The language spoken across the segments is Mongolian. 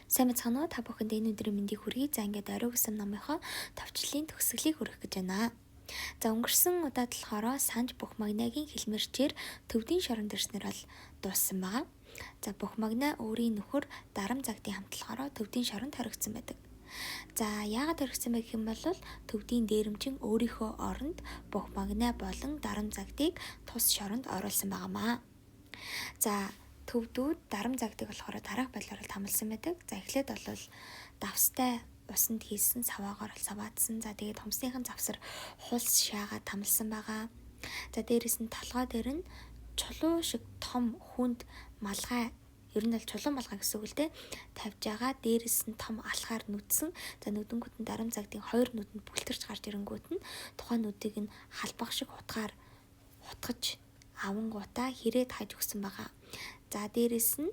Сайн мэцхан уу, та бүхэнд энэ өдрийн мэндийг хүргэе. За ингээд орой гэсэн номынхоо товчлын төгсгөлийг хүргэх гэж байна. За өнгөрсөн удаад болохоор Санж Бухмагнагийн хэлмэрчээр төвдийн шорон дэрснэр бол дууссан байгаа. За Бухмагна өөрийн нөхөр Дарам Загтын хамтлагаараа төвдийн шоронд хоригдсан байдаг. За яагаад хоригдсан бэ гэх юм бол төвдийн дээрэмчин өөрийнхөө оронд Бухмагна болон Дарам Загтыг тус шоронд оруулсан байгаамаа. За төвдүүд Дарам Загтыг болохоор дараах байдлаар хамлсан байдаг. За эхлээд бол давстай усанд хийсэн саваагаар саваадсан. За тэгээд хомсныхан завсар хулс шаагаад хамлсан байгаа. За дээрэс нь толгой дээр нь чулуу шиг том хүнд малгай, ер нь бол чулуу малгай гэсэн үг л дээ, тавьж байгаа. Дээрэс нь том алхаар нүдсэн. За нүдэнгүүт нь Дарам Загтын хоёр нүдэнд бүлтэрч гарч ирэнгүүт нь тухайн нүдийг нь халбах шиг утгаар утгаж авангуудаа хэрээд хаж өгсөн байгаа. За дээрэс нь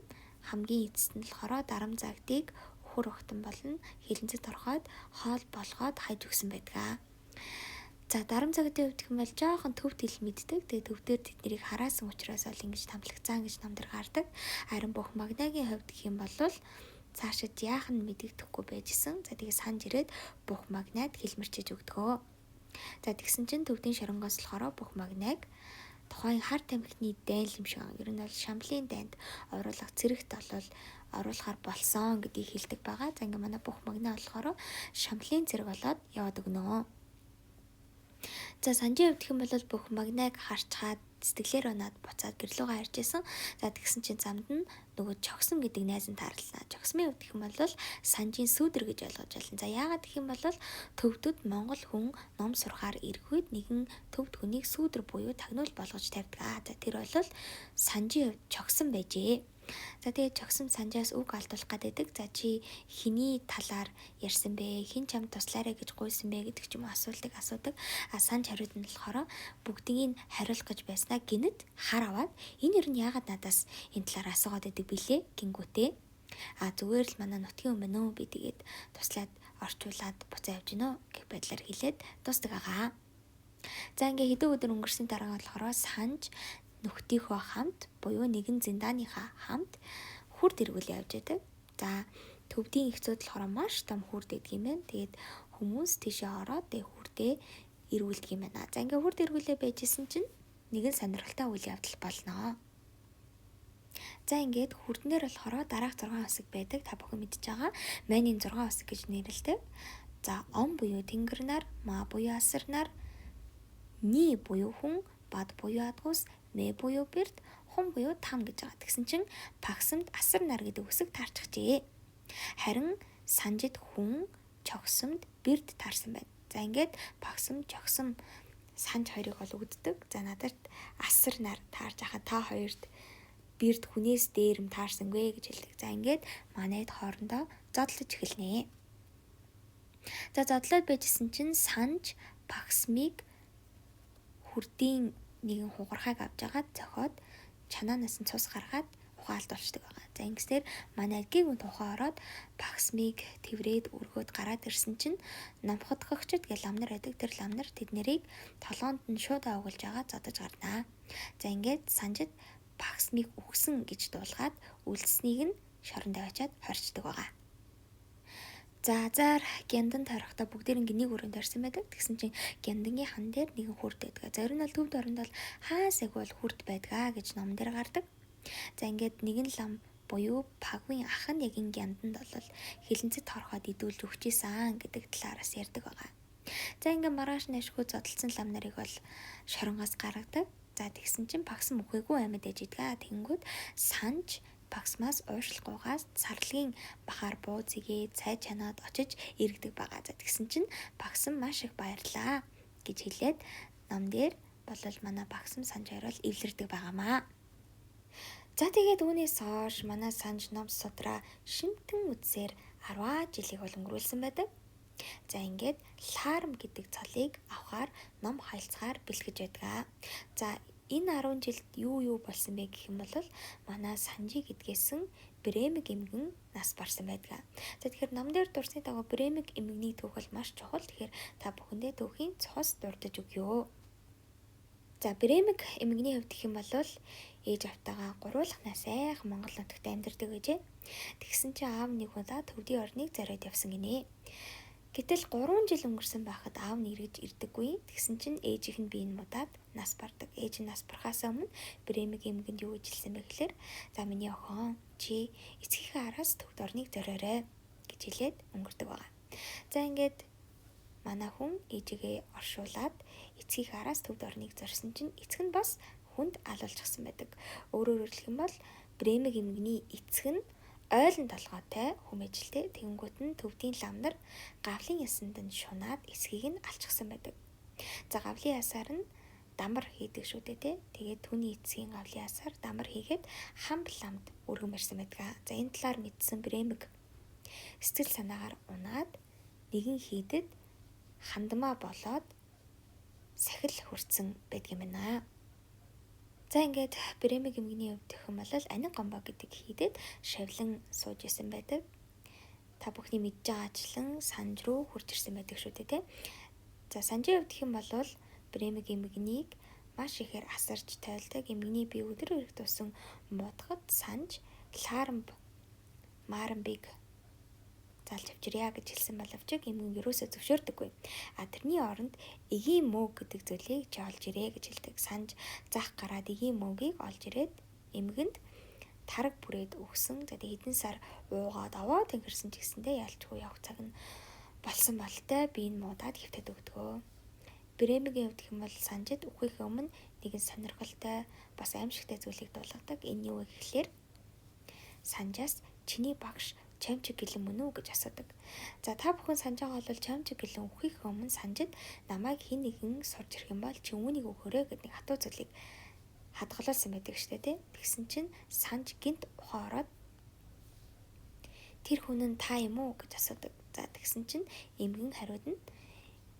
хамгийн эцэст нь болохоор Дарам Загтыг хөр огтон болон хилэнцэд ороход хоол болгоод хаж өгсөн байдаг. За Дарам Загтын хувьд хэм бол жоохон төвд хэл мэддэг. Тэгээ төвдөр тэднийг хараасан учраас бол ингэж тамлагцаан гэж намдар гардаг. Харин Бухмагнагийн хувьд хэм бол цаашид яах нь мэдэгдэхгүй байжсэн. За тэгээ санж ирээд Бухмагнад хэлмэрчиж өгдөгөө. За тэгсэн чинь төвдийн шоронгоос болохоор Бухмагнаг тухайн хар тамхины дайн юм шиг ер нь бол Шамлын дайнд оруулах цэрэгт бол оруулахар болсон гэдгийг хэлдэг байгаа. За ингээ манай Бухмагна болохоор Шамлын цэрэг болоод яваад өгнө. За санжийн хувьд хэм бол Бухмагнаг харчаад сэтгэлээр унаад буцаад гэрлүүгээ харж исэн. За тэгсэн чинь замд нь нөгөө чогсом гэдэг найз нь таарлаа. Чогсмын хувьд хэм бол санжийн сүүдэр гэж ойлгож байна. За яагаад гэх юм бол төвдөд Монгол хүн ном сурахаар эргүйд нэгэн төвд хүнийг сүүдэр буюу тагнуул болгож тавьдаг. За тэр бол санжийн хувьд чогсом байжээ. За тэгээд чогсом санжаас үг алдуулах гэдэг. За чи хэний талаар ярьсан бэ? Хэн чамд туслаарэ гэж гуйсан бэ гэдэг ч юм уу асуудаг. А санж хариуд нь болохоор бүгдийг нь хариулах гэж байснаа гинэд хар аваад энэ ер нь яагаад надаас энэ талаар асуугаад байдаг билээ гингүүтээ. А зүгээр л манай нутгийн хүн байна уу би тэгээд туслаад орчуулад буцаа явж гинөө гэх байдлаар хэлээд дуустдаг агаа. За ингээ хэдэн өдөр өнгөрсний дараа болохоор санж нөхдийнхөө хамт буюу нэгэн зинданыхаа хамт хүрд эргүүл явж байдаг. За төвдийн ихцүүд болохоор маш том хүрд гэдэг юм байна. Тэгээд хүмүүс тийшээ ороод хүрдээ эргүүлдэг юм байна. За ингээ хүрд эргүүлээ байжсэн чинь нэгэн сонирхолтой үйл явдал болно. За ингээд хүрднэр болохоор дараах 6 хэсэг байдаг. Та бүхэн мэдж байгаа. Майнын 6 хэсэг гэж нэрлэдэг. За он буюу тэнгэр нар, ма буюу асар нар, ни буюу хүн, бад буюу адгус, мэ буюу бэрд, хум буюу там гэж байгаа. Тэгсэн чинь багсамд асар нар гэдэг үсэг таарчихжээ. Харин санжид хүн, чогсомд бэрд таарсан байна. За ингээд багсам, чогсом, санж хоёрыг бол үддэг. За надад асар нар таарж хахад та хоёрт бэрд хүнээс дээрэм таарсангүй гэж хэлдэг. За ингээд манайд хоорондоо зодлож эхэлнэ. За зодлоод байжсэн чинь санж багсмыг хүрдийн нэгэн хугархайг авч агаад зохиод чанаанаас нь цус гаргаад ухаалдуулчихдаг байгаа. За ингэснээр манай гівүн тухай ороод багсмыг тэврээд өргөөд гараад ирсэн чинь намхадгагчд гэл ламнар байдаг. Тэр ламнар тэднэрийг толгоонд нь шууд агуулж байгаа зодож гарнаа. За ингээд санжид багсмыг өгсөн гэж дуулгаад үлдсэнийг нь шоронд аваачаад хорчдөг байгаа. За азар гяндан тарихта бүгдээрээ нэг өрөөнд тарьсан байдаг. Тэгсэн чинь гяндангийн хан дээр нэгэн хүрд байдаг. За ер нь бол төвд оронд бол хаасаг бол хүрд байдгаа гэж ном дээр гардаг. За ингээд нэгэн лам буюу пагвын ах нь яг энэ гянданд бол хилэнцэд хорхоод идүүлж өгчээсэн гэдэг талаараас ярьдаг байгаа. За ингээд маргааш нэшгүй зодтолсон лам нарыг бол шоронгоос гаргадаг. За тэгсэн чинь багсан мөхөөгүй амьд ээж идгээ. Тэнгүүд санж багсмаас ууршлахгүйгаас сарлагын бахаар буу зэгээ цай чанаад очиж иргэдэг байгаа. За тэгсэн чинь багсам маш их баярлаа гэж хэлээд ном дээр болол манай багсам санж хоёрол эвлэрдэг байгаамаа. За тэгээд үүнээс хойш манай санж ном судраа шимтэн үдсээр 10 жилиг бол өнгөрүүлсэн байдаг. За ингээд лаарм гэдэг цолыг авахаар ном хайлцгаар бэлгэж байдаг. За энэ 10 жилд юу болсон бэ гэх юм бол манай санжи гэдгээсэн Бремэг эмгэн нас барсан байдаг. За тэгэхээр ном дээр дурсны дагуу Бремэг эмгэний түүх бол маш чухал. Тэгэхээр та бүхэндээ түүхийн цус дурдж өгье. За Бремэг эмгэний хувьд гэх юм бол ээж автайгаа гурвуулхнаа сайхан Монгол нутагт амьдардаг гэжээ. Тэгсэн чинь аав нэг удаа төвдийн орныг зориод явсан гинэ. Гэтэл 3 жил өнгөрсөн байхад аав нь эргэж ирдэггүй. Тэгсэн чинь ээжийнх нь биеийн мудаад нас бардаг. Ээж нь нас барахаас өмнө Бремиг эмгэнд юу ижилсэн бэ гэхээр за миний охин чи эцгийнхээ араас төвд орныг зориорой гэж хэлээд өнгөрдөг байгаа. За ингээд манай хүн ээжигээ оршуулад эцгийнхээ араас төвд орныг зорьсон чинь эцэг нь бас хүнд алуулчихсан байдаг. Өөрөөр хэлэх юм бол Бремиг эмгний эцэг нь ойлон толгойтой хүмэжилтэй тэгэнгүүт нь төвдийн лам нар гавлын ясанд нь шунаад эсхийг нь алчихсан байдаг. За гавлын ясаар нь дамар хийдэг шүү дээ. Тэгээд түүний эцгийн гавлын ясаар дамар хийгээд хамт ламд өргөмөрсөн байдаг. За энэ талаар мэдсэн Бремиг сэтгэл санаагаар унаад нэгэн хийдэд хандмаа болоод сахил хүрсэн байдаг юм байна. За ингээд Бремиг эмгний хувьд гэх юм бол анин гомбо гэдэг хийдэд шавлан сууж исэн байдаг. Та бүхний мэдж байгаачлан санж руу хурж ирсэн байдаг шүү дээ. За санжийн хувьд гэх юм бол Бремиг эмгнийг маш ихээр асарж тойлдог. Эмгний бие өдөр ирэх тусан муудахад санж лаарамб maaramбыг залж авчирья гэж хэлсэн боловч эмгэн юусоо зөвшөөрдөггүй. Тэрний оронд эгийн мөг гэдэг зүйлийг чи олж ирээ гэж хэлдэг. Санж зах гараад эгийн мөгийг олж ирээд эмгэнд тараг бүрээд өгсөн. За хэдэн сар уугаад аваа тэнгэрсэн ч гэсэндээ ялчгүй явах цаг нь болсон болтой би энэ муудаад хэвтээд өгдөгөө. Бремигийн хувьд хэм бол санжид үхэх өмнө нэгэн сонирхолтой бас аимшигтай зүйлийг дуулгадаг. Энэ юу вэ гэхлээр санжаас чиний багш чамчиг гэлэн мөн үү гэж асуудаг. За та бүхэн санаж байгаа бол чамчиг гэлэн үхэх өмнө санжид намайг хин нэгэн сурж ирэх юм бол чи үүнийг өгөөрэй гэдэг нэг хатуу зүйлийг хадгалуулсан байдаг штэ тий. Тэгсэн чинь санж гинт ухаараад тэр хүн нь та юм уу гэж асуудаг. За тэгсэн чинь эмгэн хариуд нь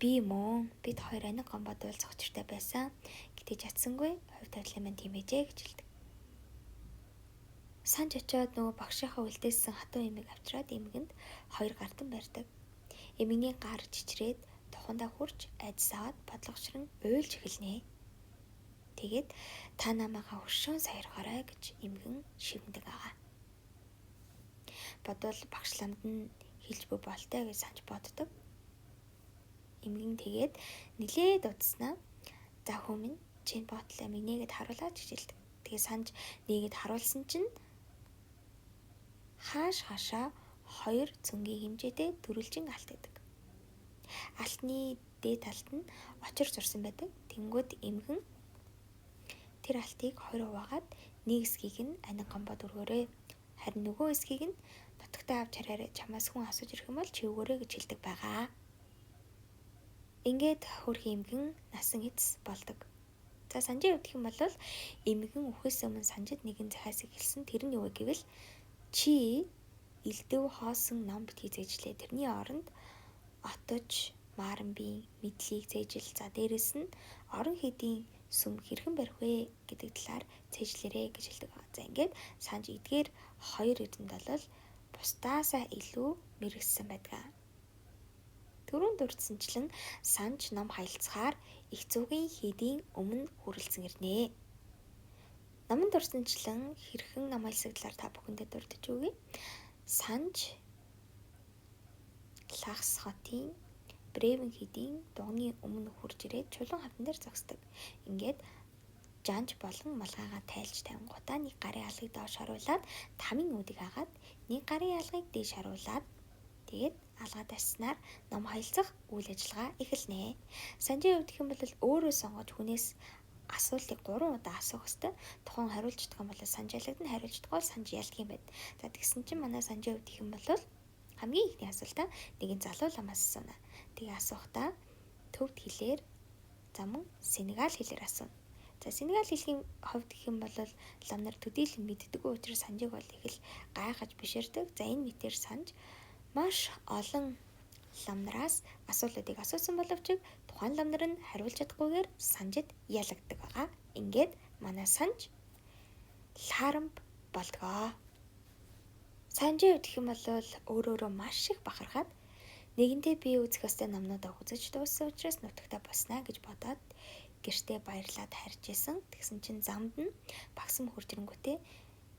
би мөн бид хоёр аниг гомбод уулзах учиртай байсан. Гэтэж чадсангүй хувь тавилан маань тийм ээжээ гэж хэлдэг. Санж очиод нөгөө багшийнхаа үлдээсэн хатуу эмийг авчираад эмгэнд хоёр гартан барьдаг. Эмгний гар чичрээд тухандаа хурж айдсаад бодлогочрон уйлж эхэлнэ. Тэгээд та намайгаа өршөөн саярхаарай гэж эмгэн шивндэг байгаа. Бодвол багш ламд нь хэлж буй болтой гэж санж боддог. Эмгэн тэгээд нилээд удснаа за хүмүүс чинь ботлоо минийгэд харуулаад хичээлдэг. Тэгээ санж нийгэд харуулсан чинь хаашаа хоёр цөнгийн хэмжээтэй дөрвөлжин алт байдаг. Алтны дээд талд нь очир зурсан байдаг. Тэнгүүд эмгэн тэр алтыг хоёр хуваагаад нэг хэсгийг нь аниг гомбод өргөөрэй. Харин нөгөө хэсгийг нь нутагтаа авч хараарай. Чамаас хүн асууж ирэх юм бол чи өгөөрэй гэж хэлдэг байгаа. Ингээд хөрх эмгэн насан эц болдог. За санжийн хувьд гэх юм бол эмгэн үхээс өмнө санжид нэгэн захиасыг хэлсэн. Тэр нь юу вэ гэвэл чи элдэв хоосон ном битгий зээжлээ. Тэрний оронд отож maaramбийн мэдлийг зээжил. За дээрэс нь орон хэдийн сүм хэрхэн барих вэ гэдэг талаар цээжлээрэй гэж хэлдэг. За ингээд санж эдгээр хоёр эрэнд бол бусдаасаа илүү мэрэгсэн байдаг. Түрүүн дурдсанчлан санж ном хаялцахаар их зүүгийн хийдийн өмнө хүрэлцэн ирнэ. Номон дурсанчлан хэрхэн ном хаялцагдлаар та бүхэндээ дурдж өгье. Санж Лагс хотын Бревен хийдийн дугны өмнө хурж ирээд чулуун хавдан дээр зогсдог. Ингээд жанж болон малгайгаа тайлж тавингуудаа нэг гарын алгыг доош харуулад тамийн үүдийг хагаад нэг гарын алгыг дээш харуулад тэгээд алгаа таснаар ном хаялцах үйл ажиллагаа эхэлнэ. Санжийн хувьд гэх юм бол өөрөө сонгож хүнээс асуултыг 3 удаа асуух ёстой. Тухайн хариулж чадах юм бол санжаалагд нь хариулж чадахгүй бол санж ялдаг юм байна. За тэгсэн чинь манай санжийн хувьд гэх юм бол хамгийн ихний асуултаа нэгэн залуу ламаас асууна. Тэгээ асуухтаа төвд хэлээр за мөн Сенегал хэлээр асууна. За Сенегал хэлхийн хувьд гэх юм бол лам нар төдийлөн мэддэггүй учраас санжийг бол их л гайхаж биширдэг. За энэ мэтэр санж маш олон лам нараас асуултуудыг асуусан боловч тухайн лам нар нь хариулж чадахгүйгээр санжид ялагддаг байгаа. Ингээд манай санж лаарамб болдгоо. Санжийн хувьд гэх юм бол өөрөө маш их бахархаад нэгэнтээ бие үзэх ёстой номнуудаа үзэж дууссан учраас нутагтаа боснаа гэж бодоод гэртээ баярлаад харж исэн. Тэгсэн чинь замд нь багсам хурж ирэнгүүтээ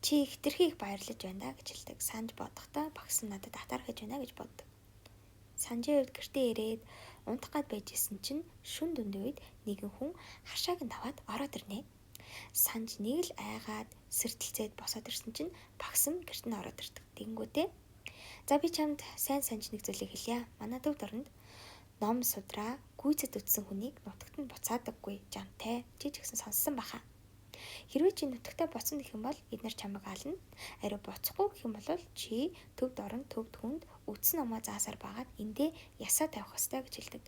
чи хитрхи их баярлаж байна да гэж хэлдэг. Санж бодохдоо багсам надад атаархаж байна гэж боддог. Санжийн хувьд гэртээ ирээд унтах гад байж исэн чинь шүн дүндийн үед нэгэн хүн хашааг нь таваад ороод ирнэ. Санж нэг л айгаад сэртэлцээд босоод ирсэн чинь багсам гэрт нь ороод ирдэг. Тэгэнгүүтээ за би чамд сайн санж нэг зүйлийг хэлье. Манай төвд оронд ном судраа гүйцэд үтсэн хүнийг нутагт нь буцаадаггүй жамтай чи ч гэсэн сонссон баха. Хэрвээ чи нутагтаа боцсон гэх юм бол эднэр чамайг ална. Ариу боцохгүй гэх юм бол чи төвд орон төвд хүнд үтсэн номоо заасаар байгаад эндээ ясаа тавих ёстой гэж хэлдэг.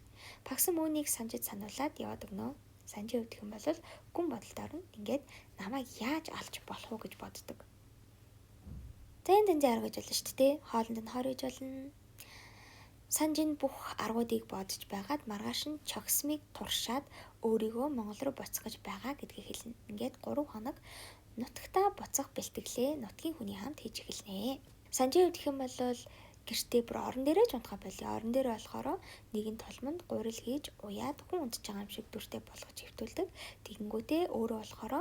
Багсам үүнийг санжид сануулад яваад өгнө. Санжийн хувьд гэх юм бол гүн бодолд орно. Ингээд намайг яаж алж болох уу гэж боддог. За энэ тэнцээ арга гэж болно шүү дээ. Хоолнд нь хор гэж болно. Санжийн бүх аргуудыг бодож байгаад маргааш нь чогсмыг туршаад өөрийгөө Монгол руу буцах гэж байгаа гэдгийг хэлнэ. Ингээд 3 хоног нутагтаа буцах бэлтгэлээ нутгийн хүний хамт хийж эхэлнэ. Санжийн хувьд гэх юм бол гэртээ бүр орон дээрээ ч унтахаа болёо. Орон дээрээ болохоор нэгэн тулманд гурил хийж уяад хүн унтж байгаа юм шиг дүртэй болгож хэвтүүлдэг. Тэгэнгүүтээ өөрөө болохоор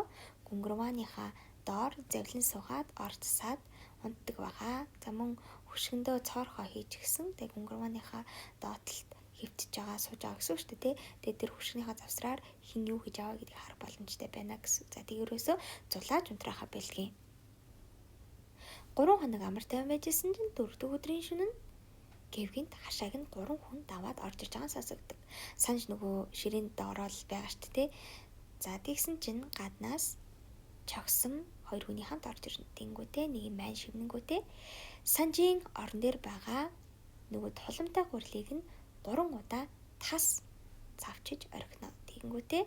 гүнгэрмааныхаа доор завлин суугаад орцсаад унтдаг байгаа. За мөн хөшгөндөө цоорхоо хийж гисэн. Тэг гүнгэрмааныхаа доотлолт хөвтөж байгаа сууж байгаа гэсэн үг шүү дээ. Тэгээд тэр хөшгөнийхаа завсраар хин юу хийж аваа гэдгийг харах боломжтой байна гэсэн. За тэгэрөөсөө зулааж унтраахаа бэлгийн. 3 хоног амар тайван байжсэн чинь 4 дахь өдрийн шөнө нь гэвгинт хашааг нь 3 хүн даваад орж иж байгаа сонсогддог. Санж нөгөө ширээнд доороо л байгаа шүү дээ. За тэгсэн чинь гаднаас чогсом 2 хүний хамт орж ирнэ. Тэнгүүтээ нэг юм мань шивнэнгүүтээ Санжийн орон дээр байгаа нөгөө туламтай гурлыг нь 3 удаа тас цавчиж орхино. Тэгэнгүүтээ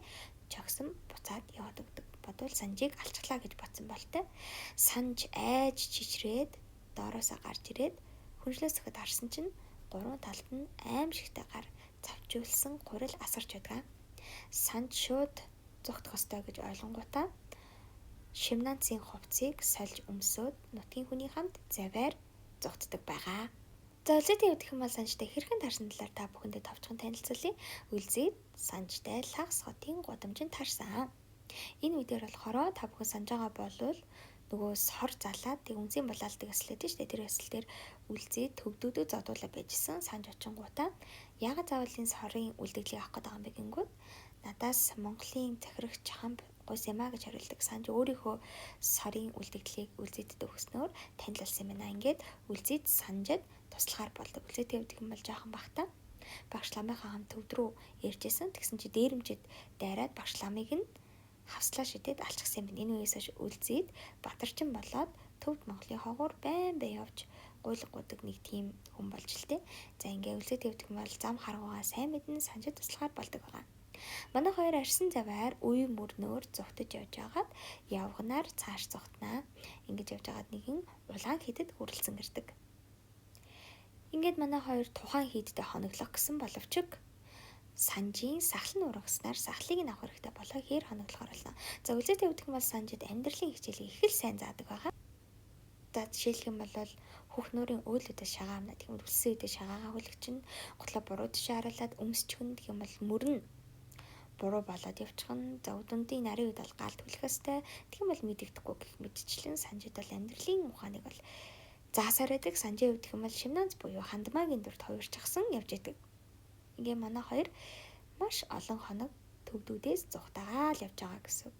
чогсом буцаад яваад өгдөг. Бодвол Санжийг алчглаа гэж бодсон болтой. Санж айж чичрээд доороосоо гарч ирээд хүншлээс өгöd харсан чинь 3 талд нь аимшигтай гар цавчуулсан гурил асарч байдаг. Санж шууд зүгтэх ёстой гэж ойлгонгуудаа Шимнанцын хувцсыг сольж өмсөөд нутгийн хүний хамт заваар зүгтдэг байгаа. За үлзийтэй явах юм бол санжтай хэрхэн таарсан талаар та бүхэндээ товчхон танилцуулъя. Үлзийд санжтай лагс хотын гудамжинд таарсан. Энэ үедэр болохоор та бүхэн санаж байгаа болвол нөгөө сор залаад тэг үнсийн булаалдаг эслээд шүү дээ. Тэр эсэл дээр үлзийд төвдүүдөө зодуулаад байжсэн. Санж очингуудаа ягаад заавал энэ сорын үлдэгдлийг авах гэдэг юм бэ гингүүд надаас Монголын захирагч хамт гуйс юм а гэж хариулдаг. Санж өөрийнхөө сарын үлдэгдлийг үлзийдэд өгснөөр танилцуулсан юм байна. Ингээд үлзийд санжид туслахаар болдог. Үлзийтэй явдаг юм бол жоохон бахта багш ламынхаа хамт төвд рүү иржсэн. Тэгсэн чи дээрэмжид дайраад багш ламыг нь хавслаа шидэд алчихсан юм байна. Энэ үеэс хойш үлзийд батарчин болоод төвд Монголын хогуур байн явж гуйлг гудаг нэг тийм хүн болж л тээ. За ингээ үлзийтэй явдаг юм бол зам харгуугаа сайн мэднэ санжид туслахаар болдог байгаа. Манай хоёр арьсан заваар үе мөрнөөр зүгтэж явж байгаад явганаар цааш зүгтнаа. Ингэж явж байгаад нэгэн улаан хідэд хүрэлцэн ирдэг. Ингээд манай хоёр тухайн хідтэй хоноглох гэсэн боловч Санжийн сахлын ургаснаар сахлыг нь авах хэрэгтэй болоо хээр хоноглохоор болно. За үлзийтэй явдаг юм бол санжид амьдралын хичээлийг их л сайн заадаг байгаа. За жишээлх юм бол хүүхнүүрийн өөлөдөөс шагаа амнаа гэх юм бол үлсэн үедээ шагаагаа хүлэгчин готлоо буруу дэше харуулад өмсчихүн гэх юм бол мөрн буруу болоод явчихна. За өдөндийн нарийн үед бол галт хүлэх ёстой. Тэгэх юм бол мэдэгдэхгүй гэх мэдчлэн санжид бол амьдралын ухааныг бол заасаар байдаг. Санжийн үед гэх юм бол Шимнанц буюу хандмаагийн дүрт хувирчсан явж идэг. Ингээ манай хоёр маш олон хоног төвдүүдээс зүгтаагаал явж байгаа гэсэн.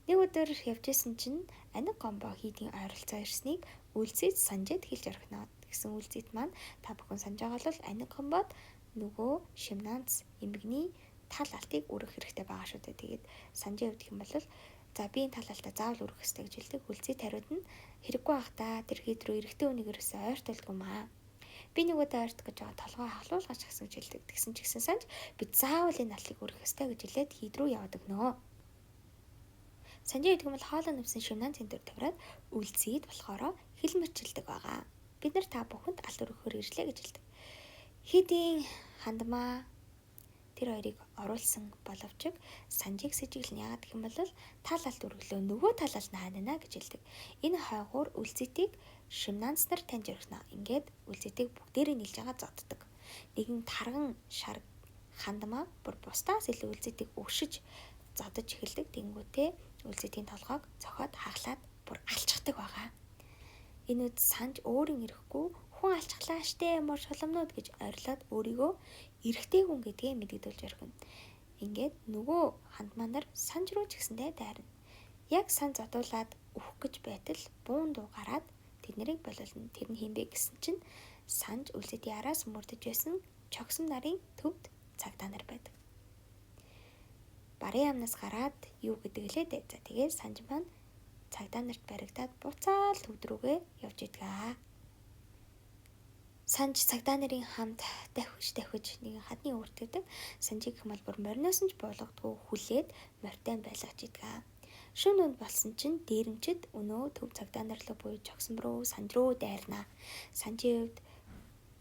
Нэг өдөр явж исэн чинь аниг гомбо хийдийн ойролцоо ирснийг үлзийд санжид хэлж орхино. Тэгсэн үлзийд маань та бүхэн санаж байгаа бол аниг гомбод нөгөө Шимнанц эмгэгний тал алтыг өргөх хэрэгтэй байгаа шүү дээ. Тэгээд санжийн хувьд юм бол за би энэ тал алтаа заавал өргөх хэрэгтэй гэж хэлдэг. Үлзийд хариуд нь хэрэггүй байх та тэр хэд рүү эрэгтэй хүнийг ерөөсөө ойртолгүй маа. Би нөгөөдөө ойрт гэж байгаа толгой хахлуулгач гэсэн гэж хэлдэг. Тэгсэн ч гэсэн санж би заавал энэ алтыг өргөх ёстой гэж хэлээд хід рүү яваад өгнө. Санжийн үед юм бол хоолой нүвсэн Шимнанцын дүр тавраад үлзийд болохоро хэлмэрчилдэг байгаа. Бид нар та бүхэнд алт өргөхөөр ирлээ гэж хэлдэг. Хийдийн хандмаа тэр хоёрыг оруулсан боловч санжийг сэжиглэн яагаад гэх юм бол тал алт өргөлөө нөгөө тал алт нь хаана гэж хэлдэг. Энэ хойгуур үлзийдийг Шимнанц нар таньж өргөнө. Ингээд үлзийдийг бүгдээрээ нийлж байгаа зоддог. Нэгэн тарган шар хандмаа бүр бусдаас илүү үлзэдийг өгшиж зодож эхэлдэг. Тэнгүүтээ үлзэдийн толгойг зохиод хаглаад бүр алчдаг байгаа. Энэ үед санж өөрийн ирэхгүй хүн алчглаа штэ мөр шоломнууд гэж орилоод өөрийгөө эрэгтэй хүн гэдгээ мэдэгдүүлж орхино. Ингээд нөгөө хандмаа нар санж руу ч гэсэндээ дайрна. Яг сан зодуулаад өөх гэж байтал буун дуу гараад тэднийг боловлно. Тэр нь хинбэ гэсэн чинь санж үлзэдийн араас мөрдөж байсан чогсом нарын төвд цагдаа нар байдаг. Барын амнаас гараад юу гэдэг лээ дээ. За тэгээд санж маань цагдаа нарт баригдаад буцаал төвд рүүгээ явж идгээ. Санж цагдаа нарын хамт давхиж нэгэн хадны өөртгдөг. Санжийг хэмэл бүр мориноос нь ч буулгадгүй хүлээд морьтой байлгаж идгээ. Шөнө өнд болсон чинь дээрэмчд өнөө төв цагдаа нар руу буюу чогсом руу санж руу дайрнаа. Санжийн хувьд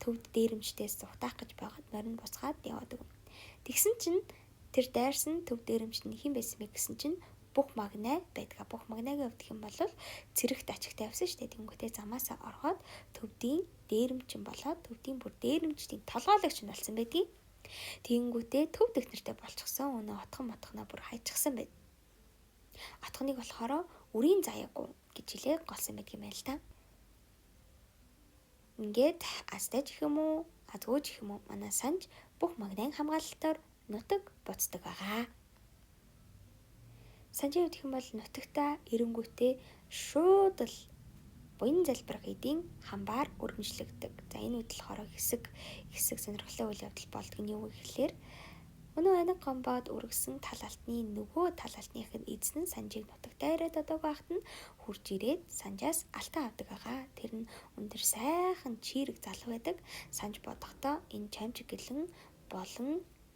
төвд дээрэмчдээс зугатаах гэж байгаад морин буцгаад яваадаг. Тэгсэн чинь тэр дайрсан төв дээрэмчд нь хэн байсан бэ гэсэн чинь бүх магнай байдгаа. Бүх магнайгийн хувьд хэм бол цэрэгт ачигтай авсан шүү дээ. Тэнгүүтээ замаасаа ороход төвдийн дээрэмчин болоод төвдийн бүр дээрэмчдийн толгойлогч нь болсон байдгийг. Тэнгүүтээ төв дэхнэртэй болчихсон. Өнөө отхон бүр хайчихсан байд. Отхоныг болохоор үрийн заяагүй гэж хэлээ голсон байдаг юм байл та. Ингээд аздаж гэх юм уу, азгууж гэх юм уу манай санж бүх магнайн хамгаалалтаар нутаг буцдаг байгаа. Санжийн хувьд хэм бол нутагтаа эренгүүтээ шууд л буян залбирах эдийн хамбаар өргөмжлөгдөг. За энэ үед болохоор хэсэг сонирхолтой үйл явдал болдог нь юу гэхээр өнөө аниг гомбоод өргөсөн тал алтны нөгөө тал алтных нь эзэн нь санжийг нутагтаа ирээд одог байхад нь хурж ирээд санжаас алтан авдаг байгаа. Тэр нь өндөр сайхан чирэг залуу байдаг. Санж бодохдоо энэ чамчиг гэлэн болон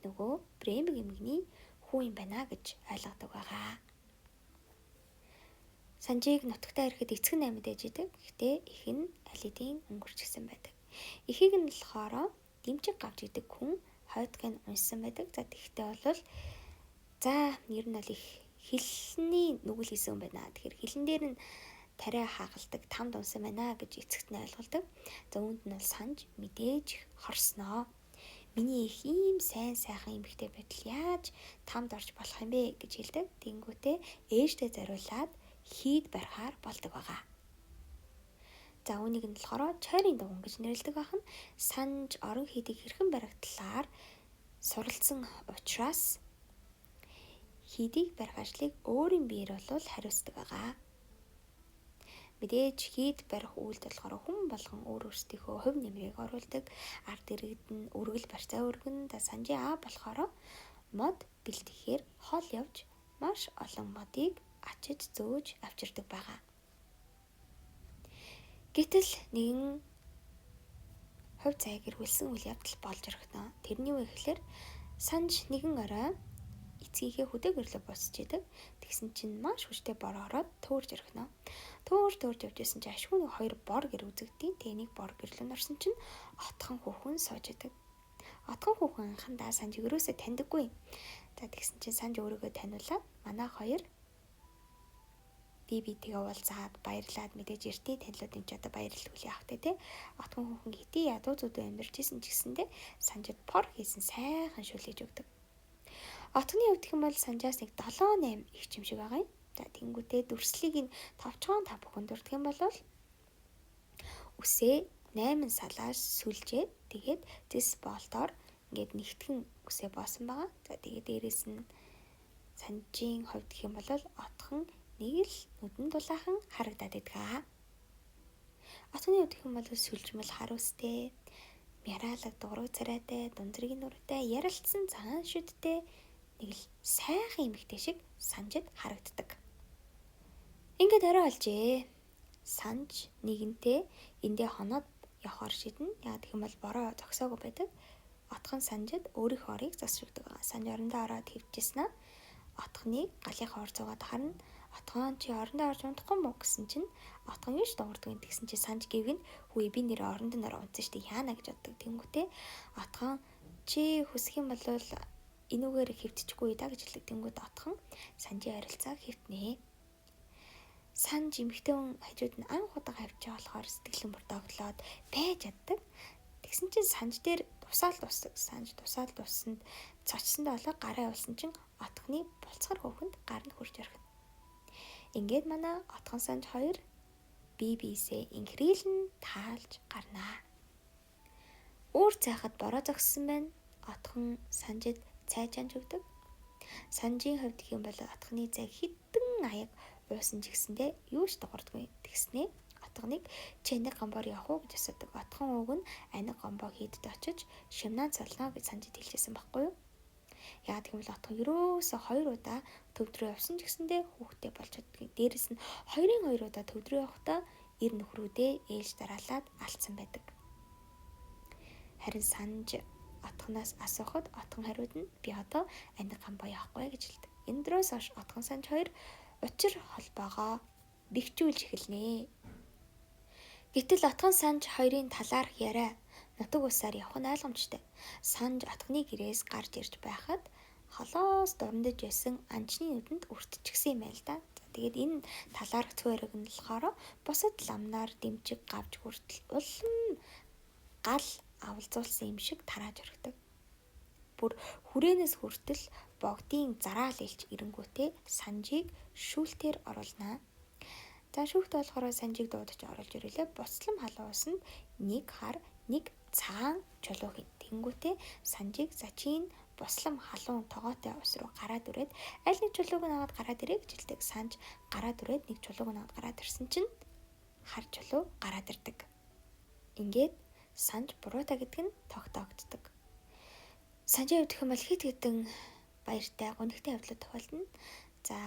нөгөө Брембэг эмгний хүү юм байна гэж ойлгодог байгаа. Санжийг нутагтаа ирэхэд эцэг нь амьд ээж идэг. Гэхдээ их нь алидийн өнгөрч гисэн байдаг. Эхийг нь болохоор дэмчиг гавж идэг хүн хойдгыг уншсан байдаг. За тэгтээ бол ер нь бол их хилний нүгэл хийсэн юм байна. Тэгэхээр хилэн дээр нь тариа хагалдаг тамд унсан байна гэж эцэгт нь ойлгуулдаг. За үүнд нь бол санж мэдээж хорсноо. Миний их ийм сайхан эмэгтэй байтал яаж тамд орж болох юм бэ гэж хэлдэг. Тэнгүүтээ ээжтэй зориулаад хийд барихаар болдог байгаа. За үүнийг нь болохоор чойрын дугуун гэж нэрлэдэг бахан санж орон хийдийг хэрхэн барих талаар суралцсан учраас хийдийг барих ажлыг өөрийн биеэр бол хариуцдаг байгаа. Мэдээж хийд барих үйлдэл болохоор хүн болгон өөрсдийнхөө хувь нэмрийг оруулдаг. Ард иргэд нь үргэл барьцаа өргөн. Да санжийн аа болохоор мод бэлтгэхээр хол явж маш олон модыг ачиж зөөж авчирдаг байгаа. Гэтэл нэгэн хувь цайг эргүүлсэн үйл явдал болж орхино. Тэрний үе гэхэлэр санж нэгэн орой эцгийнхээ хөдөөгөрлөө босч идэг. Тэгсэн чинь маш хүчтэй бор ороод төөрж орхино. Төөрж явж байсан чинь ашгүй нэг хоёр бор гэр үзэгдیں۔ Тэнийг бор гэрлэн орсон чинь отхон хүүхэн сууж идэг. Отхон хүүхэн анхандаа санжиг өрөөсөө таньдаггүй. За тэгсэн чинь санж өөрийгөө таниулаад манай хоёр битэйгээ уулзаад баярлаад мэдээж эртний танилуудын ч одоо баярлал хүлээ авахтай те. Отхон хүүхэн хэдий ядуу зүдөө амьдарч исэн ч гэсэндээ санжид пор хийсэн сайхан шүлээж өгдөг. Отгоны хувьд хэм бол санжаас нэг 7-8 их юм шиг байгаа юм. За тэнгүүтээ дүрслийг нь товчхон та бүхэн дурдах юм бол үсээ 8 салаас сүлжээд тэгээд зис болтоор ингээд нэгтгэн үсээ боосон байгаа. За тэгээд дээрэс нь санжийн хувьд хэм бол отхон нэг л нүдэн дулаахан харагдаад байдаг. Отгоны хувьд хэм бол сүлжмэл хар үстэй, мяраалаг дуруу царайтай, дунзргийн нуртай, ярилцсан цагаан шүдтэй нэг л сайхан эмэгтэй шиг санжид харагддаг. Ингээд орой олжээ. Санж нэгэнтээ эндээ хоноод явахаар шийднэ. Яг гэх юм бол бороо зогсоогүй байдаг. Отхон санжид өөрийнхөө орыг засвардаг. Санж орондоо ороод хэвчээснэ. Отхоныг галынхаа ор зугаад харна. Отхон чи орондоо орж унтахгүй мó гэсэн чинь отхон гэж дуурдаг юм. Тэгсэн чи санж гэвгэн хүү би нэр оронд нь унтсан штэ яана гэж боддог. Тэнгүүтээ отхон чи хүсэх юм бол энүүгээр хэвтчихгүй да гэж хэлдэг. Тэнгүүд отхон санжийн харилцааг хэвтнэ. Санж эмэгтэй хүн хажууд нь анх удаа хавьчаа болохоор сэтгэлэн бүр догтлоод байж чаддаг. Тэгсэн чинь санж дээр тусаал дуусдаг. Санж тусаал дуусанд цочсондоо болоо гараа явуулсан чинь отгоны булцгар хөөхөнд гар нь хурж орхино. Ингээд манай отгон санж хоёр бие биесээ инхрийлэн таалж гарнаа. Өөр цайхад бороо зогссон байна. Отхон санжид цай чанж өгдөг. Санжийн хувьд гэх юм бол отгоны цай хитэн аяг уусан ч гэсэндээ юу ч дуурдаггүй. Тэгснээ отгоныг чи аниг гомбоор явах уу гэж асуудаг. Отхон ууг нь аниг гомбоо хийдэд очиж шимнаа цолноо гэж санжид хэлжсэн байхгүй юу? Яагаад гэвэл отхон ерөөсөө 2 удаа төвд рүү явсан ч гэсэндээ хүүхдээ болж чаддгийг. Дээрэс нь 2 удаа төвд рүү явахдаа ир нөхрүүдээ ээлж дараалаад алдсан байдаг. Харин санж отгоноос асуухад отгон хариуд нь би одоо аниг гомбоо явахгүй гэж хэлдэг. Энэ дрөөс хойш отгон санж хоёр учир холбоогоо бэхжүүлж эхэлнэ. Гэтэл отгон санж хоёрын талаарх яриа нутаг усаар явах нь ойлгомжтой. Санж отгоны гэрээс гарч ирж байхад холоос дурандаж байсан анчны нүдэнд өртчихсэн юм байл да. Тэгээд энэ талаарх цөөрөг нь болохоор бусад ламнаар дэмжиг гавж хүртэл улам гал авалзуулсан юм шиг тарааж өргөдөг. Бүр хүрээнээс хүртэл богдын зараал илж ирэнгүүтээ санжийг шүүлтээр оруулнаа. За шүүхт болохоор санжийг дуудаж оруулж ирүүлээ. Буцлам халуун усанд нэг хар, нэг цагаан чулуу хийн. Тэнгүүтээ санжийг зачин буслам халуун тогоотой ус руу гараад үрээд аль нэг чулууг нь аваад гараад ирээ гэж хэлдэг. Санж гараад үрээд нэг чулууг нь аваад гараад ирсэн чинь хар чулуу гараад ирдэг. Ингээд санж буруутаа гэдэг нь тогтоогддог. Санжийн хувьд гэх юм бол хит хитэн баяртай гонхтой явдлууд тохиолдно. За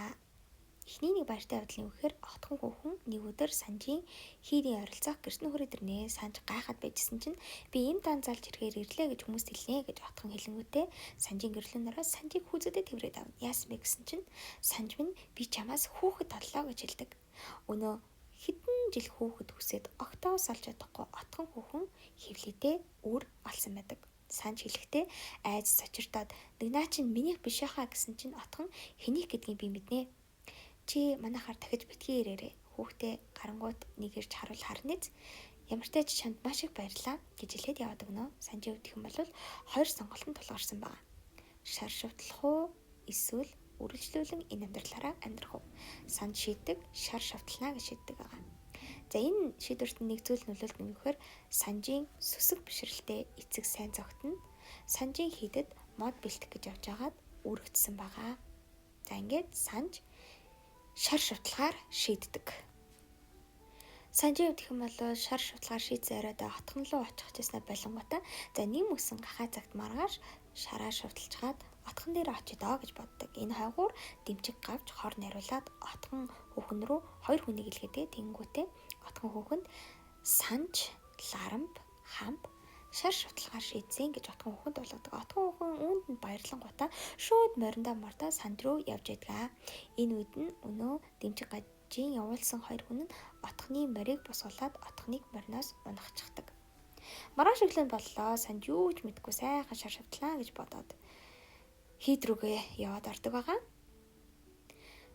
эхний нэг баяртай явдал нь юу гэхээр отхон хүүхэн нэг өдөр санжийн хийрийн ойролцоох гэрчний хүрээд ирнэ. Санж гайхаад байжсэн чинь би им дан залж ирэхээр ирлээ гэж хүмүүст хэлнэ гэж отхон хэлэнгүүтээ санжийн гэрлэн дараа санжийг хүүзэдээ тэврээд авна. Яасан бэ гэсэн чинь санж минь би чамаас хүүхэд толлоо гэж хэлдэг. Өнөө хэдэн жил хүүхэд хүсээд огтоос олж чадахгүй отхон хүүхэн хевлэдээ үр алсан байдаг. Санж хэлэхдээ айз сочирдоод нэг наа чинь минийх биш яхаа гэсэн чинь отхон хэнийг гэдгийг би мэднэ. Чи манайхаар дахиж битгий ирээрээ. Хүүхдээ гарангууд нэг ирж харуул харнэз. Ямар ч тач чамд маш их баярлаа гэж хэлээд яваад өгнө. Санжийн хувьд гэх юм бол 2 сонголтод тулгарсан байна. Шар шавтлах уу эсвэл үргэлжлүүлэн энэ амьдралаараа амьдрах уу? Санж шийдэг, шар шавтлана гэж шийддэг байгаа. За энэ шийдвэрт нэг зүйл нөлөөлт нь гэхээр санжийн сүсэг бишрэлтэй эцэг сайн зогтно. Санжийн хийдэд мод бэлтэх гэж явж байгаад үргэлжсэн байгаа. За ингээд санж шар шавтлагаар шийддэг. Санжийн хувьд гэх юм бол шар шавтлагаар шийдсэн оройдоо отхон руу очих гэснээр болонготой. За нэм өсөн гахаа цагт маргааш шараа шавталж хаад отхон дээр очидоо гэж боддог. Энэ хойгуур дэмчиг гавж хор нариулаад отхон хүүхэн рүү 2 хүнийг илгээдэг. Тэнгүүтээ отхон хүүхэнд санж, ларамб, хамб шар шавталгаар шийдсэн гэж отхон хүүхэнд болгодог. Отхон хүүхэн үүнд нь баярлангуудаа шууд мориндоо мордоо санд руу явж байдаг. Энэ үед нь өнөө дэмчиг гажийн явуулсан 2 хүн нь отхны морийг босгуулад отхныг мориноос унахчихдаг. Маргааш өглөө боллоо. Санд юу ч мэдгүй сайхан шар шавтлаа гэж бодоод хийд рүүгээ яваад ордог байгаа.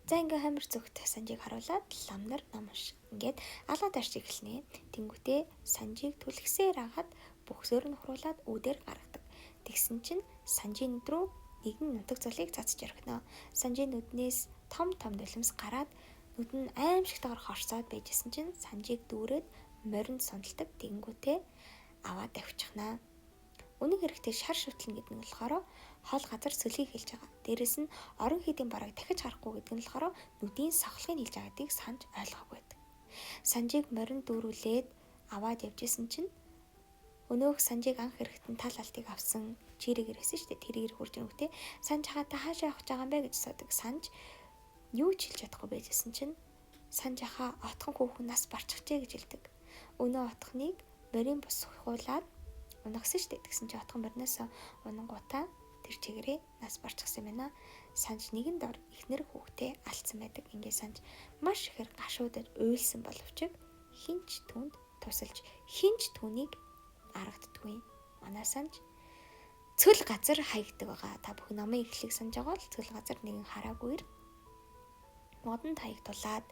За ингээ хамир зүгт санжийг харуулад ламнар ном унш. Ингээд алга дарч эхэлнэ. Тэнгүүтээ санжийг түлхсээр хагаад бүхсөөр нь хуруулад үүдээр гаргадаг. Тэгсэн чинь санжийн нүд рүү нэгэн нутаг цолыг цацж орхино. Санжийн нүднээс том нулимс гараад нүд нь аимшигтайгаар хорсоод байжсэн чинь санжийг дүүрээд моринд сунталдаг. Тэнгүүтээ аваад авчихнаа. Үнэн хэрэгтээ шар шүтлэн гэдэг нь болохоор хол газар сөлгийг хэлж байгаа. Дээрэс нь орон хийдийн бараг дахиж харахгүй гэдэг нь болохоор нүдийн сахалгыг хэлж байгаадыг санж ойлгоогүй байдаг. Санжийг моринд дүүрүүлээд аваад явжсэн чинь өнөөх санжийг анх хэрэгтэн тал алтыг авсан чирэг ирсэн шүү дээ. Тэрийг хурж ирэнгүүтээ санж хаа та хаашаа явах гэж байгаа юм бэ гэж асуудаг. Санж юу ч хэлж чадахгүй байжсэн чинь санж хаа отхон хүүхэн нас барчихжээ гэж хэлдэг. Өнөө отхныг морин босгуулаад унагсан шүү дээ. Тэгсэн чинь отхон мориноос унангуудаа тэр чигээрээ нас барчихсан байна. Санж нэгэн дор ихнэр хүүхдээ алдсан байдаг. Ингээ санж маш ихээр гашуудад уйлсан боловч хинч түнд тусалж хинч түүнийг аргаддаггүй. Манай санж цөл газар хаягдаг байгаа. Та бүхэн намын эхлэлийг санаж байгаа бол цөл газар нэгэн хараагүйр модонд хаягдуулаад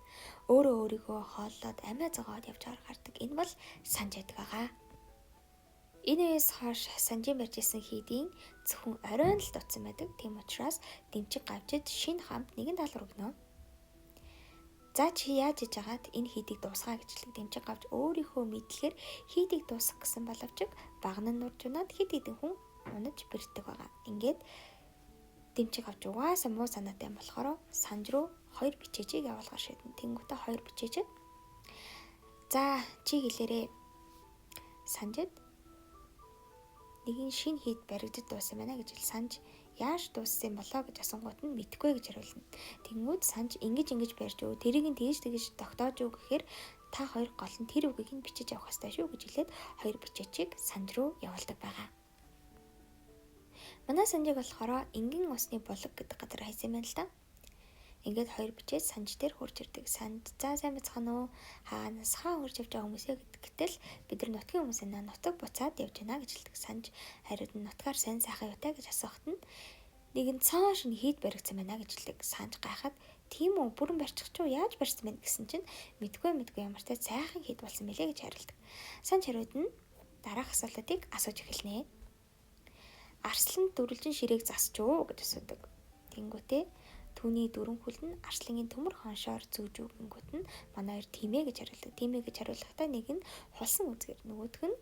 өөрөө өөрийгөө хооллоод амиа зогоод явж байгааг хардаг. Энэ бол санж байдаг байгаа. Энэ үеэс хойш Санжийн барьж исэн хийдийн зөвхөн оройн л дутсан байдаг. Тийм учраас дэмчиг гавжид шинэ хамт нэгэн даалгавар өгнө. За чи яаж иж агаад энэ хийдийг дуусгаа гэж дэмчиг гавж өөрийнхөө мэдлэгээр хийдийг дуусгах гэсэн боловч багна нь нурж унаад хэд хэдэн хүн унаж бэрдэг байгаа. Ингээд дэмчиг гавж угаасаа муу санаатай болохоор Санж руу 2 бичээжийг явуулгаар шийдэн. Тэнгүүтээ 2 бичээж. За чи хэлээрээ Санжид нэгэн шинэ хийд баригдаж дууссан байна гэж Санж яаж дууссан болоо гэж асуугууд нь мэдэхгүй гэж хариулна. Тэнгүүд Санж ингэж барьж өг тэрийг нь тэгж тогтоож өг гэхээр та хоёр гол нь тэр үгийг нь бичиж авах хэрэгтэй шүү гэж хэлээд 2 бичээчийг Санж руу явуулдаг байгаа. Манай Санжийг болохоор энгийн усны булаг гэдэг газар хайсан байна л да. Ингээд 2 бичээд Санж дээр хурж ирдэг. Санж за сайн бацхан уу? Хаанаас хаан хурж явж байгаа хүмүүсээ гэтэл бид нар нутгийн хүмүүсээ нутаг буцаад явж байна гэж хэлдэг. Санж хариуд нь нутгаар сайн сайхан юутай гэж асуухад нь нэгэн цааш нь хийд баригдсан байна гэж хэлдэг. Санж гайхаад тийм үү бүрэн барьчих чуу яаж барьсан бэ гэсэн чинь мэдгүй ямар ч сайхан хийд болсон мэлээ гэж хариулдаг. Санж хариуд нь дараах асуултыг асууж эхэлнэ. Арслан дүрлжин ширээг засч юу гэж асуудаг. Тэнгүүтээ түүний дөрөн хүл нь арслангийн төмөр хоншоор зүүж өгөнгөт нь манай хоёр тийм ээ гэж хариулдаг. Тийм ээ гэж хариулахдаа нэг нь хулсан үзгээр нөгөөх нь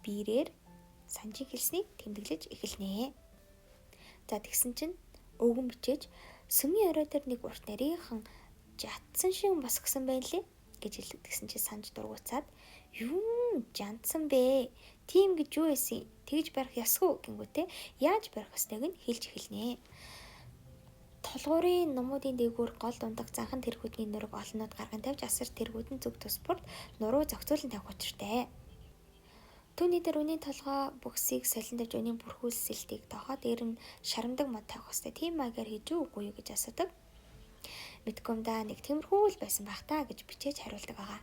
биерээр Санжийн хэлснийг тэмдэглэж эхэлнэ. За тэгсэн чинь өвгөн бичээж сүмийн орой дээр нэг урт нарийнхан жатсан шиг босгосон байна лээ гэж хэлдэг. Тэгсэн чинь Санж дургуцаад юу жантсан бэ? Тийм гэж юу эсэ? Тэгж барих ёсгүй гингүүтээ яаж барих ёстойг нь хэлж эхэлнэ. Толгуурын номуудын дээгүүр гол дундаг занхан тэргүүдний нураг олнууд гарган тавьж асар тэргүүд нь зөв тусбарт нуруу зохицуулан тавих учиртай. Түүний дээр үнийн толгой бүхсийг солин тавьж үнийн бүрхүүлсэлтийг тоохоо дээр нь шарамдаг мод тавих хэрэгтэй. Тийм маягаар хийж үгүй юу гэж асуудаг. Мэдгүмдаа нэг тиймэрхүү л байсан байх та гэж бичээж хариулдаг байгаа.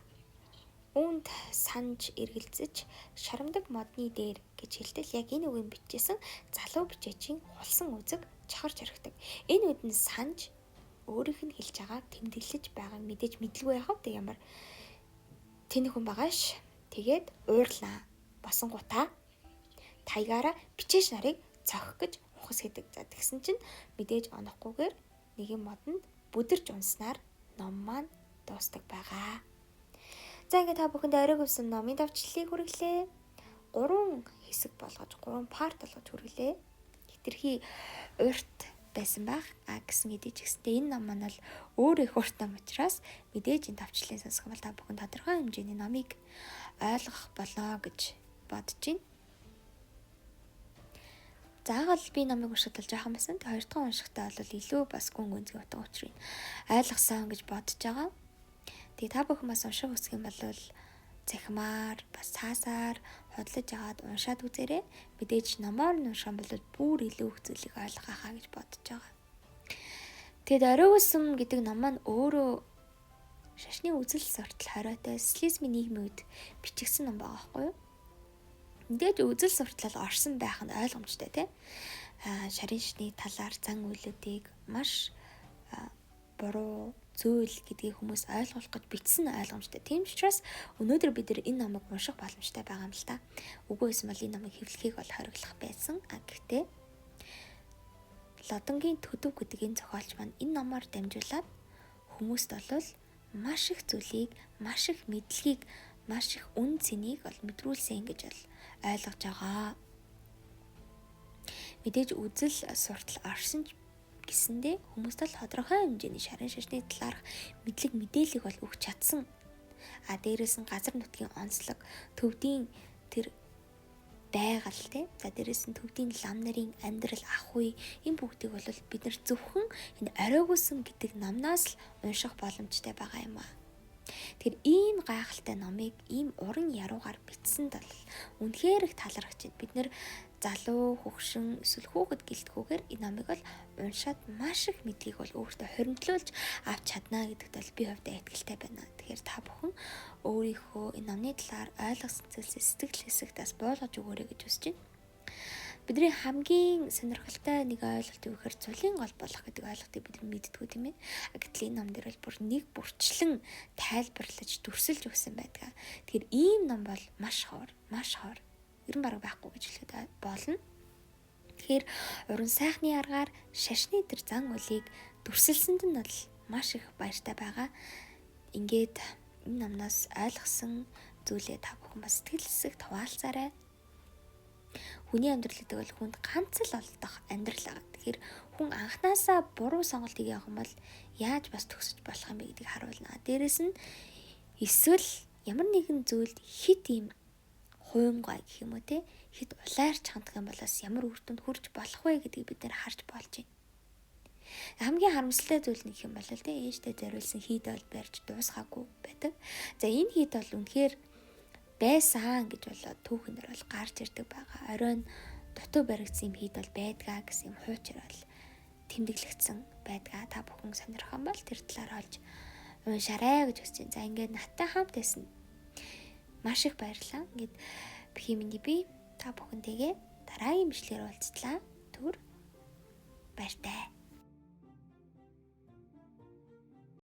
Үүнд Санж эргэлзэж шарамдаг модны дээр гэж хэлтэл яг энэ үгийг бичижсэн залуу бичээчийн хулсан үзэг чахарч харагдаг. Энэ үед нь Санж өөрийнх нь хэлж байгааг тэмдэглэж байгааг мэдээж мэдлгүй яхав тэг ямар тэнэг хүн багааш. Тэгээд уурлаа. Босонгуудаа таягаараа бичээч нарыг цохих гэж ухас гэдэг. За тэгсэн чинь мэдээж онохгүйгээр нэгэн модонд бүдэрч унснаар ном маань дуустдаг байгаа. За ингээд та бүхэнд оройг өгсөн номын давчлалыг хүргэлээ. 3 хэсэг болгож 3 парт болгож хүргэлээ. Хитрхи урт байсан байх. Гэсэн хэдий ч гэсэндээ энэ ном маань л өөр их урт ном учраас мэдээж энэ давчлалыг сонсох бол та бүхэн тодорхой хэмжээний номыг ойлгох болоо гэж бодож байна. Заагаад би номыг уншихад л жоохон байсан. Тэгээ 2 дахь уншихтаа бол илүү бас гүн гүнзгий утга учрыг ойлгосон гэж бодож байгаа. Тэгээ та бүхэн бас унших үсэх юм бол захимаар бас цаасаар худлаж аваад уншаад үзээрэй. Мэдээж номоор нь унших юм бол бүр илүү их зүйлийг ойлгох хаа гэж бодож байгаа. Тэгэд оройг өгсөн гэдэг ном маань өөрөө шашны үзэл суртал хориотой социализмын нийгмийн үед бичигдсэн ном байгаа байхгүй юу? Мэдээж үзэл суртал орсон байх нь ойлгомжтой тийм. Шарын шашны талаар зан үйлүүдийг маш буруу зөөл гэдгийг хүмүүс ойлгох гэж бичсэн ойлгомжтой. Тийм учраас өнөөдөр бид энэ номыг унших боломжтой байгаа юм л та. Үгүй эсвэл энэ номыг хэвлэхийг бол хориглох байсан. Гэхдээ Лодонгийн төдөв гэдэг энэ зохиолч маань энэ номоор дамжуулаад хүмүүст бол маш их зүйлийг, маш их мэдлэгийг, маш их үн цэнийг бол мэдрүүлсэн гэж бол ойлгож байгаа. Мэдээж үзэл суртал орсон гэсэндээ хүмүүст л тодорхой хэмжээний шарын шашны талаарх мэдлэг мэдээллийг бол өгч чадсан. Дээрээс нь газар нутгийн онцлог, төвдийн тэр байгаль тийм. За дээрээс нь төвдийн лам нарын амьдрал, ах үе энэ бүгдийг бол бид нар зөвхөн энэ оройг өгсөн гэдэг номноос л унших боломжтой байгаа юм аа. Тэр ийм гайхалтай номыг ийм уран яруугаар бичсэнд бол үнэхээр их талархаж байна. Бид нэр залуу, хөгшин, эсвэл хүүхэд гэлтгүүгээр энэ номыг бол уншаад маш их мэдлийг бол өөртөө хоригдлуулж авч чадна гэдэгт бол би хувьдаа итгэлтэй байна. Тэгэхээр та бүхэн өөрийнхөө энэ номны талаар ойлгосон зүйлсээ сэтгэл хэсэгтээс буулгаж өгөөрэй гэж хүсэж байна. Бидний хамгийн сонирхолтой нэг ойлголт юу гэхээр цулын гол болох гэдэг ойлголтыг бид мэддэггүй тийм ээ. Гэтэл энэ ном дээр бол бүр нэг бүрчлэн тайлбарлаж дүрсэлж өгсөн байдаг. Тэгэхээр ийм ном бол маш ховор ер нь бараг байхгүй гэж хэлэхэд болно. Тэгэхээр уран сайхны аргаар шашны тэр зан үлийг дүрсэлсэнд нь бол маш их баяртай байгаа. Ингээд энэ номноос ойлгосон зүйлээ та бүхэн бас сэтгэл хэсэг хуваалцаарай. Хүний амьдрал гэдэг бол хүнд ганц л олдох амьдрал байгаа. Тэгэхээр хүн анханасаа буруу сонголтыг явах юм бол яаж бас төгсөж болох юм бэ гэдгийг харуулна. Дээрэс нь эсвэл ямар нэгэн зүйлд хит юм хуймгай гэх юм уу те хит улаарч хандах юм бол бас ямар үр дүнд хүрч болох вэ гэдгийг бид нэр харж болж байна. Хамгийн харамсалтай зүйл нэг юм бол те ээжтэй зориулсан хийд бол барьж дуусгаагүй байдаг. За энэ хийд бол үнэхээр байсан гэж болоод түүхнэр бол гарч ирдэг байгаа. Оройн дутуу баригдсан юм хийд бол байдгаа гэсэн юм хуучир бол тэмдэглэгдсэн байдгаа. Та бүхэн сонирхон бол тэр талаар олж уншаарай гэж хүсэж байна. За ингээд надтай хамт байсан. Маш их баярлалаа. Ингээд бихимэний би та бүхэнтэйгээ дараагийн бичлэгээр уулзтлаа. Түр баяртай.